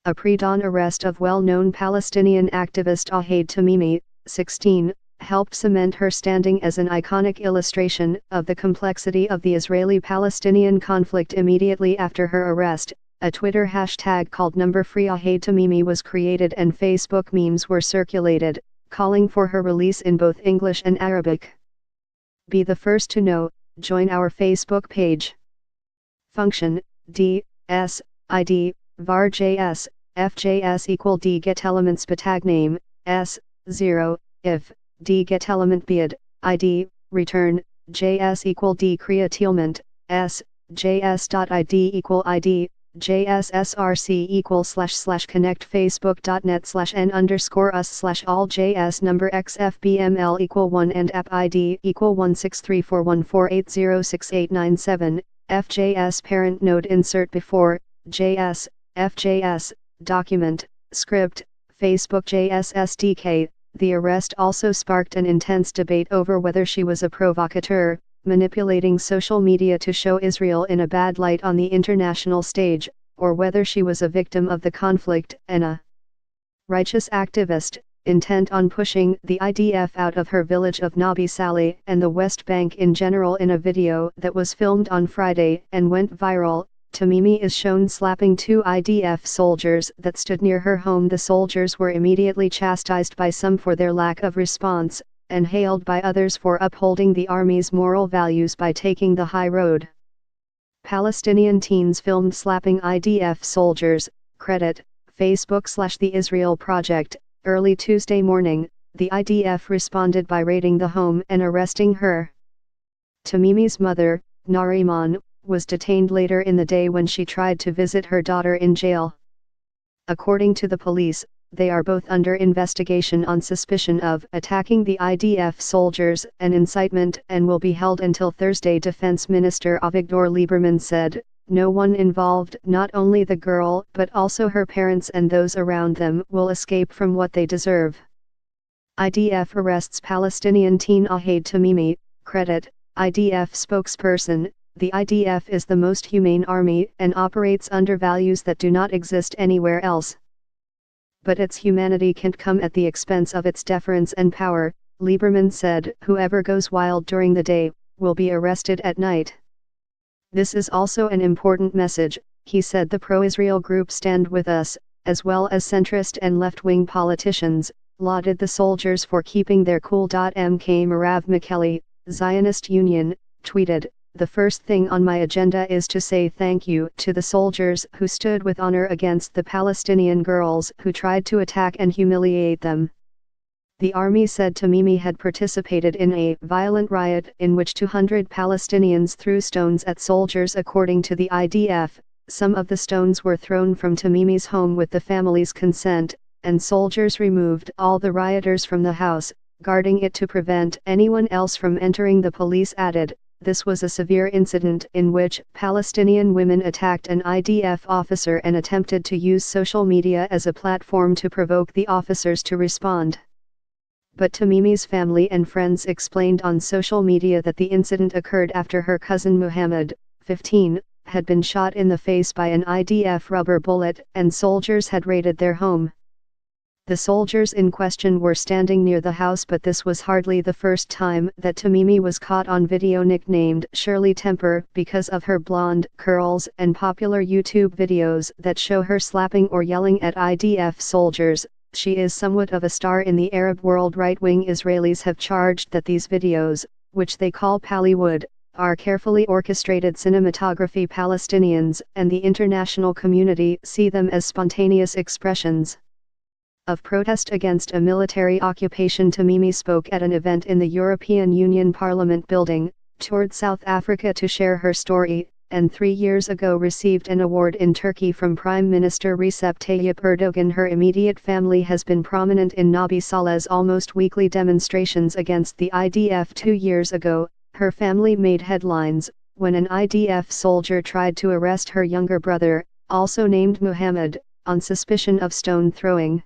a pre-dawn arrest of well-known Palestinian activist Ahed Tamimi, 16, helped cement her standing as an iconic illustration of the complexity of the Israeli-Palestinian conflict. Immediately after her arrest, a Twitter hashtag called #FreeAhedTamimi was created and Facebook memes were circulated, calling for her release in both English and Arabic. Be the first to know, join our Facebook page. Function, D, S, ID, var JS, fjs equal D getElements betagname, S, 0, if, D getElement bid, ID, return, JS equal D createlement, S, JS.id equal ID, JSSRC equal / connect facebook.net/n_us/all JS number XFBML equal 1 and app ID equal 1634148068997, FJS parent node insert before, JS, FJS, document, script, Facebook JS SDK. The arrest also sparked an intense debate over whether she was a provocateur, manipulating social media to show Israel in a bad light on the international stage, or whether she was a victim of the conflict and a righteous activist, intent on pushing the IDF out of her village of Nabi Saleh and the West Bank in general. In a video that was filmed on Friday and went viral, Tamimi is shown slapping two IDF soldiers that stood near her home. The soldiers were immediately chastised by some for their lack of response, and hailed by others for upholding the army's moral values by taking the high road. Palestinian teens filmed slapping IDF soldiers, credit, Facebook/The Israel Project. Early Tuesday morning, the IDF responded by raiding the home and arresting her. Tamimi's mother, Nariman, was detained later in the day when she tried to visit her daughter in jail. According to the police, they are both under investigation on suspicion of attacking the IDF soldiers and incitement and will be held until Thursday. Defense Minister Avigdor Lieberman said, "No one involved, not only the girl but also her parents and those around them, will escape from what they deserve." IDF arrests Palestinian teen Ahed Tamimi, credit, IDF spokesperson. The IDF is the most humane army and operates under values that do not exist anywhere else. But its humanity can't come at the expense of its deference and power, Lieberman said. Whoever goes wild during the day, will be arrested at night. This is also an important message, he said. The pro-Israel group Stand With Us, as well as centrist and left-wing politicians, lauded the soldiers for keeping their cool. Mk Merav Micheli, Zionist Union, tweeted, "The first thing on my agenda is to say thank you to the soldiers who stood with honor against the Palestinian girls who tried to attack and humiliate them." The army said Tamimi had participated in a violent riot in which 200 Palestinians threw stones at soldiers. According to the IDF, some of the stones were thrown from Tamimi's home with the family's consent, and soldiers removed all the rioters from the house, guarding it to prevent anyone else from entering. The police added, "This was a severe incident in which Palestinian women attacked an IDF officer and attempted to use social media as a platform to provoke the officers to respond." But Tamimi's family and friends explained on social media that the incident occurred after her cousin Muhammad, 15, had been shot in the face by an IDF rubber bullet and soldiers had raided their home. The soldiers in question were standing near the house, but this was hardly the first time that Tamimi was caught on video. Nicknamed Shirley Temper because of her blonde curls and popular YouTube videos that show her slapping or yelling at IDF soldiers, she is somewhat of a star in the Arab world. Right-wing Israelis have charged that these videos, which they call Pallywood, are carefully orchestrated cinematography. Palestinians and the international community see them as spontaneous expressions of protest against a military occupation. Tamimi spoke at an event in the European Union Parliament building, toured South Africa to share her story, and 3 years ago received an award in Turkey from Prime Minister Recep Tayyip Erdogan. Her immediate family has been prominent in Nabi Saleh's almost weekly demonstrations against the IDF. 2 years ago, her family made headlines when an IDF soldier tried to arrest her younger brother, also named Muhammad, on suspicion of stone throwing.